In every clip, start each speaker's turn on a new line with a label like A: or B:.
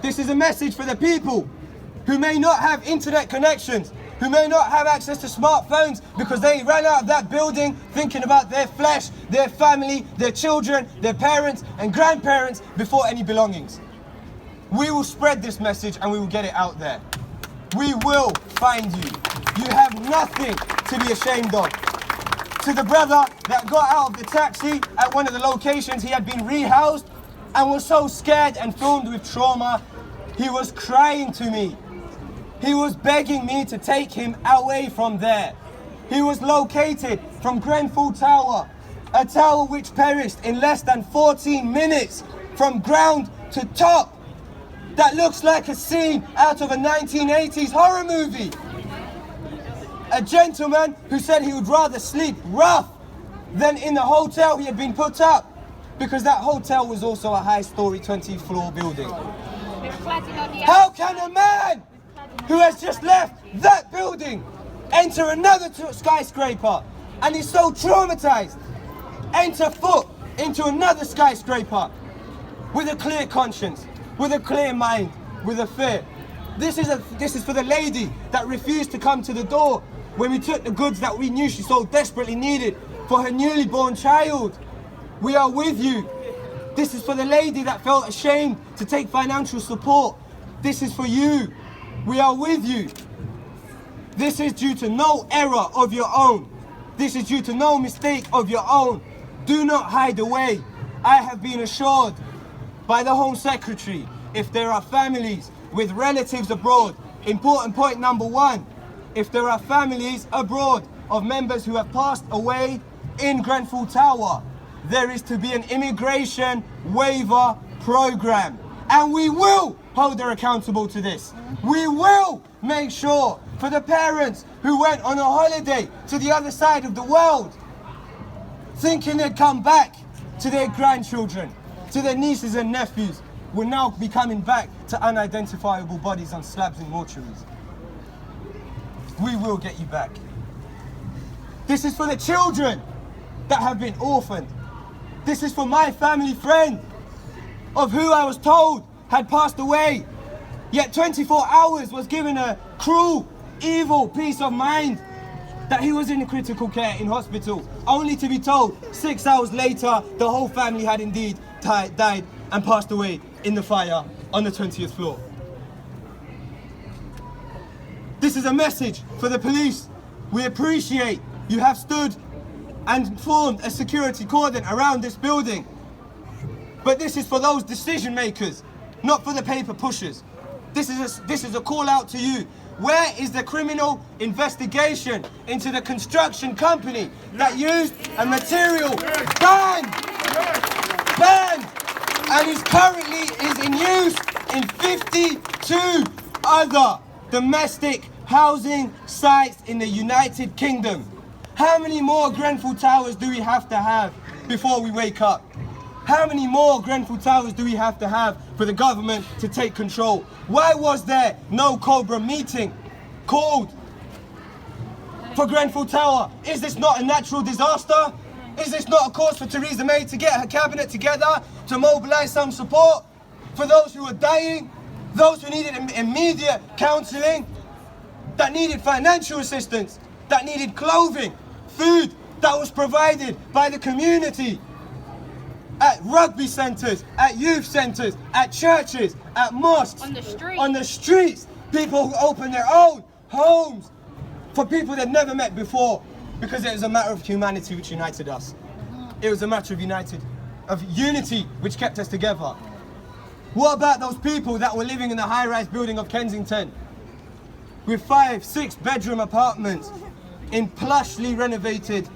A: This is a message for the people who may not have internet connections, who may not have access to smartphones because they ran out of that building thinking about their flesh, their family, their children, their parents and grandparents before any belongings. We will spread this message and we will get it out there. We will find you. You have nothing to be ashamed of. To the brother that got out of the taxi at one of the locations, he had been rehoused and was so scared and filled with trauma, he was crying to me. He was begging me to take him away from there. He was located from Grenfell Tower, a tower which perished in less than 14 minutes from ground to top. That looks like a scene out of a 1980s horror movie. A gentleman who said he would rather sleep rough than in the hotel he had been put up, because that hotel was also a high-story 20-floor building. How can a man who has just left that building enter another skyscraper and is so traumatized, enter foot into another skyscraper with a clear conscience, with a clear mind, with a fear? This is for the lady that refused to come to the door when we took the goods that we knew she so desperately needed for her newly born child. We are with you. This is for the lady that felt ashamed to take financial support. This is for you. We are with you. This is due to no error of your own. This is due to no mistake of your own. Do not hide away. I have been assured by the Home Secretary, if there are families with relatives abroad, important point number one, if there are families abroad of members who have passed away in Grenfell Tower, there is to be an immigration waiver program. And we will hold her accountable to this. We will make sure for the parents who went on a holiday to the other side of the world, thinking they'd come back to their grandchildren, to their nieces and nephews, will now be coming back to unidentifiable bodies on slabs in mortuaries. We will get you back. This is for the children that have been orphaned. This is for my family friend, of who I was told had passed away, yet 24 hours was given a cruel, evil peace of mind that he was in critical care in hospital, only to be told 6 hours later the whole family had indeed died and passed away in the fire on the 20th floor. This is a message for the police. We appreciate you have stood and formed a security cordon around this building. But this is for those decision makers, not for the paper pushers. This is a call out to you. Where is the criminal investigation into the construction company that used a material banned, and is currently in use in 52 other domestic housing sites in the United Kingdom? How many more Grenfell Towers do we have to have before we wake up? How many more Grenfell Towers do we have to have for the government to take control? Why was there no Cobra meeting called for Grenfell Tower? Is this not a natural disaster? Is this not a cause for Theresa May to get her cabinet together to mobilise some support for those who are dying, those who needed immediate counselling, that needed financial assistance, that needed clothing, food that was provided by the community? At rugby centres, at youth centres, at churches, at mosques, on the streets, people who open their own homes for people they'd never met before, because it was a matter of humanity which united us. It was a matter of unity which kept us together. What about those people that were living in the high-rise building of Kensington with 5, 6 bedroom apartments in plushly renovated,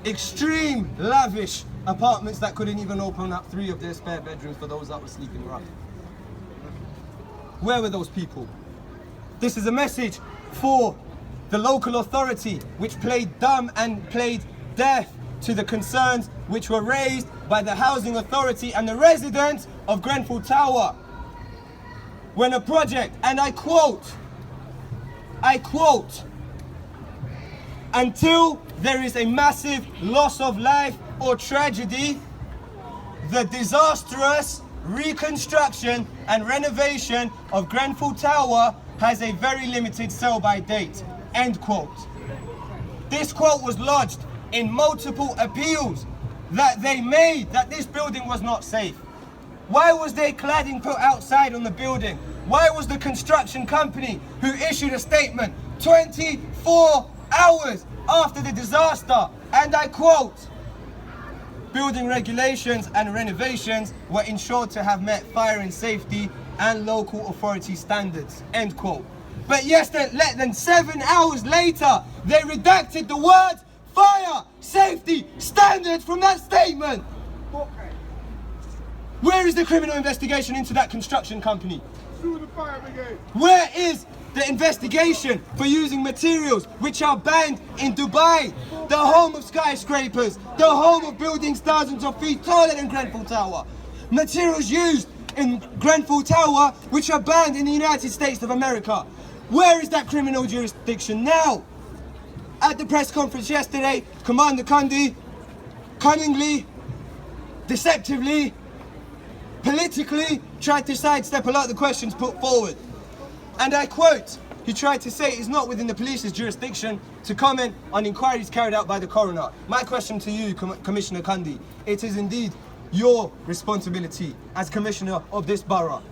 A: extreme lavish apartments that couldn't even open up 3 of their spare bedrooms for those that were sleeping rough? Where were those people? This is a message for the local authority which played dumb and played deaf to the concerns which were raised by the housing authority and the residents of Grenfell Tower. When a project, and I quote, until there is a massive loss of life or tragedy, the disastrous reconstruction and renovation of Grenfell Tower has a very limited sell-by date, end quote. This quote was lodged in multiple appeals that they made that this building was not safe. Why was there cladding put outside on the building? Why was the construction company who issued a statement 24 hours after the disaster, and I quote, building regulations and renovations were ensured to have met fire and safety and local authority standards, end quote. But yes, less than 7 hours later, they redacted the words fire safety standards from that statement. Where is the criminal investigation into that construction company?
B: Sue the fire brigade.
A: Where is the investigation for using materials which are banned in Dubai, the home of skyscrapers, the home of buildings thousands of feet taller than Grenfell Tower? Materials used in Grenfell Tower which are banned in the United States of America. Where is that criminal jurisdiction now? At the press conference yesterday, Commander Kundi cunningly, deceptively, politically tried to sidestep a lot of the questions put forward. And I quote, he tried to say it's not within the police's jurisdiction to comment on inquiries carried out by the coroner. My question to you, Commissioner Kundi, it is indeed your responsibility as Commissioner of this borough,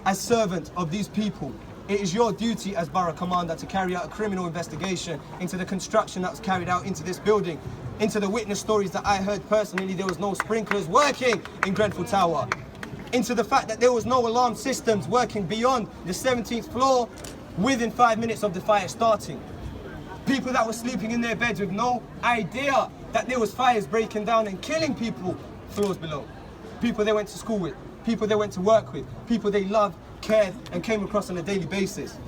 A: as servant of these people. It is your duty as borough commander to carry out a criminal investigation into the construction that was carried out into this building, into the witness stories that I heard personally there was no sprinklers working in Grenfell Tower, into the fact that there was no alarm systems working beyond the 17th floor within 5 minutes of the fire starting. People that were sleeping in their beds with no idea that there was fires breaking down and killing people floors below. People they went to school with, people they went to work with, people they loved, cared and came across on a daily basis.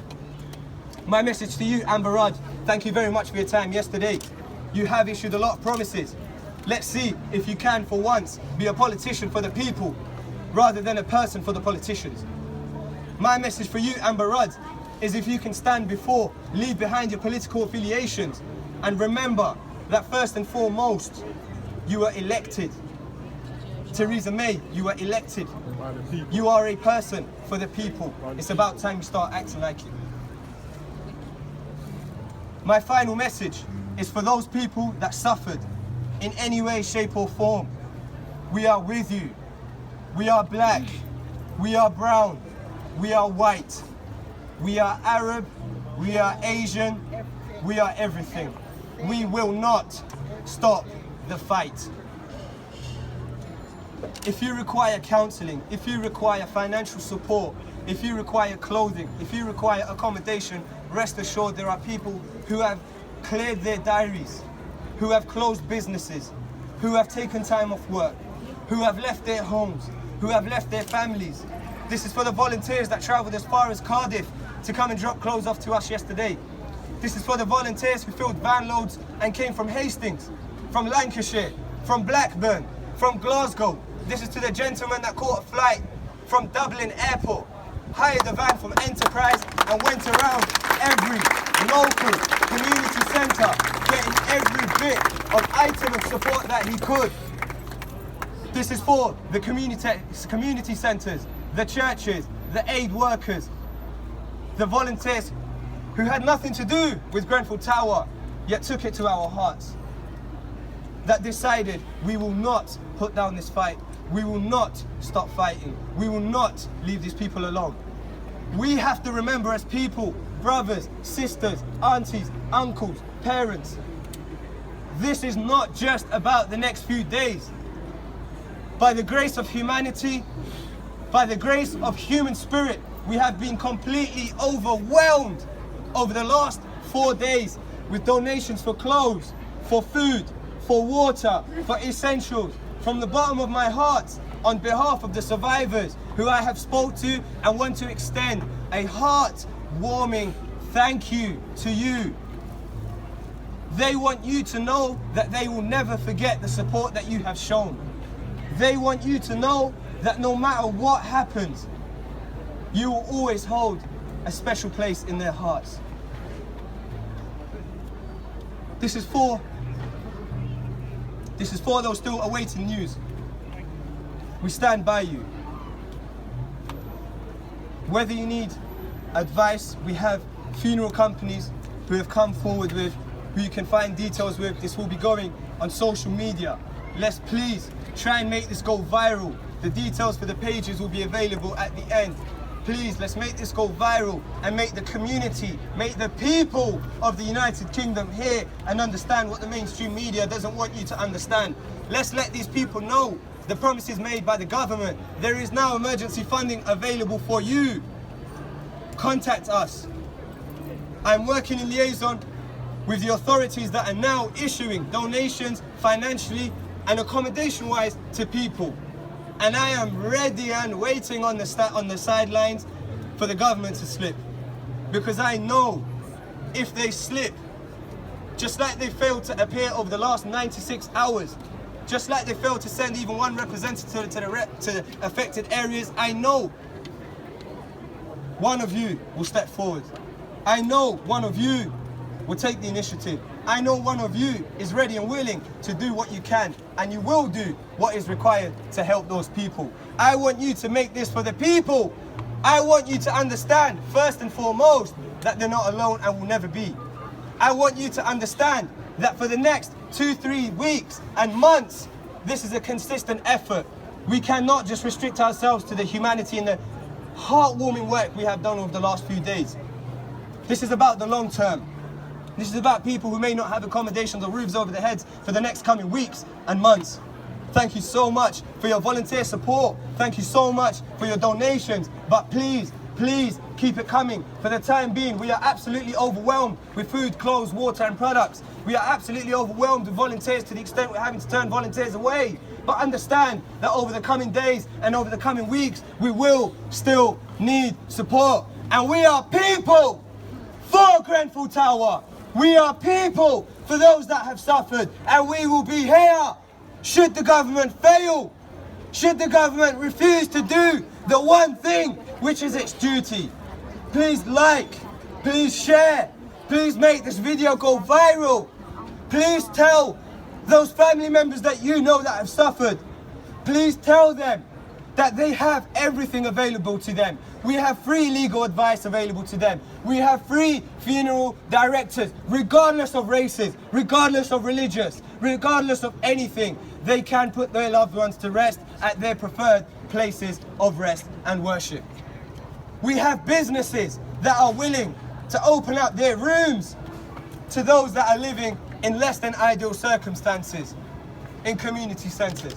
A: My message to you, Amber Rudd, thank you very much for your time yesterday. You have issued a lot of promises. Let's see if you can, for once, be a politician for the people rather than a person for the politicians. My message for you, Amber Rudd, is if you can stand before, leave behind your political affiliations, and remember that first and foremost, you were elected. Theresa May, you were elected. You are a person for the people. It's about time you start acting like it. My final message is for those people that suffered in any way, shape or form. We are with you. We are black, we are brown, we are white, we are Arab, we are Asian, we are everything. We will not stop the fight. If you require counseling, if you require financial support, if you require clothing, if you require accommodation, rest assured there are people who have cleared their diaries, who have closed businesses, who have taken time off work, who have left their homes, who have left their families. This is for the volunteers that travelled as far as Cardiff to come and drop clothes off to us yesterday. This is for the volunteers who filled van loads and came from Hastings, from Lancashire, from Blackburn, from Glasgow. This is to the gentleman that caught a flight from Dublin Airport, hired a van from Enterprise and went around every local community centre, getting every bit of item of support that he could. This is for the community centres, the churches, the aid workers, the volunteers who had nothing to do with Grenfell Tower, yet took it to our hearts. That decided we will not put down this fight. We will not stop fighting. We will not leave these people alone. We have to remember as people, brothers, sisters, aunties, uncles, parents, this is not just about the next few days. By the grace of humanity, by the grace of human spirit, we have been completely overwhelmed over the last 4 days with donations for clothes, for food, for water, for essentials. From the bottom of my heart, on behalf of the survivors who I have spoke to and want to extend a heart-warming thank you to you. They want you to know that they will never forget the support that you have shown. They want you to know that no matter what happens, you will always hold a special place in their hearts. This is for those still awaiting news. We stand by you. Whether you need advice, we have funeral companies who have come forward with, who you can find details with. This will be going on social media. Let's please try and make this go viral. The details for the pages will be available at the end. Please, let's make this go viral and make the community, make the people of the United Kingdom hear and understand what the mainstream media doesn't want you to understand. Let's let these people know the promises made by the government. There is now emergency funding available for you. Contact us. I'm working in liaison with the authorities that are now issuing donations financially and accommodation-wise to people. And I am ready and waiting on the sidelines for the government to slip. Because I know if they slip, just like they failed to appear over the last 96 hours, just like they failed to send even one representative to the affected areas, I know one of you will step forward. I know one of you will take the initiative. I know one of you is ready and willing to do what you can, and you will do what is required to help those people. I want you to make this for the people. I want you to understand, first and foremost, that they're not alone and will never be. I want you to understand that for the next 2-3 weeks and months, this is a consistent effort. We cannot just restrict ourselves to the humanity and the heartwarming work we have done over the last few days. This is about the long term. This is about people who may not have accommodations or roofs over their heads for the next coming weeks and months. Thank you so much for your volunteer support. Thank you so much for your donations. But please, please keep it coming. For the time being, we are absolutely overwhelmed with food, clothes, water and products. We are absolutely overwhelmed with volunteers to the extent we're having to turn volunteers away. But understand that over the coming days and over the coming weeks, we will still need support. And we are people for Grenfell Tower. We are people for those that have suffered, and we will be here should the government fail, should the government refuse to do the one thing which is its duty. Please like, please share, please make this video go viral. Please tell those family members that you know that have suffered. Please tell them that they have everything available to them. We have free legal advice available to them. We have free funeral directors, regardless of races, regardless of religious, regardless of anything. They can put their loved ones to rest at their preferred places of rest and worship. We have businesses that are willing to open up their rooms to those that are living in less than ideal circumstances in community centres.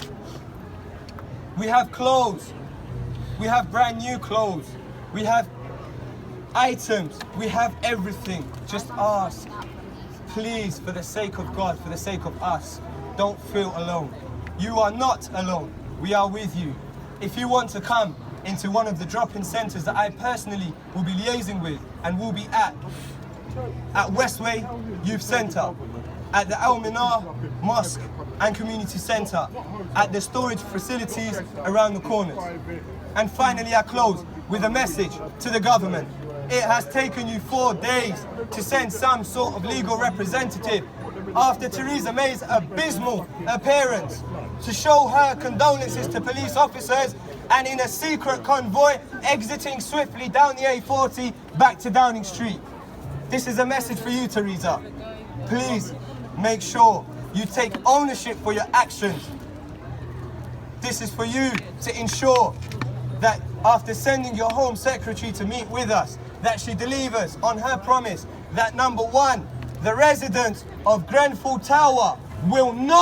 A: We have clothes, we have brand new clothes, we have items, we have everything. Just ask, please, for the sake of God, for the sake of us, don't feel alone. You are not alone, we are with you. If you want to come into one of the drop-in centres that I personally will be liaising with and will be at Westway Youth Centre, at the Al Minar Mosque and Community Centre, at the storage facilities around the corners. And finally, I close with a message to the government. It has taken you 4 days to send some sort of legal representative after Theresa May's abysmal appearance to show her condolences to police officers and in a secret convoy exiting swiftly down the A40 back to Downing Street. This is a message for you, Theresa. Please make sure you take ownership for your actions. This is for you to ensure that after sending your Home Secretary to meet with us, that she delivers on her promise that number one, the residents of Grenfell Tower will not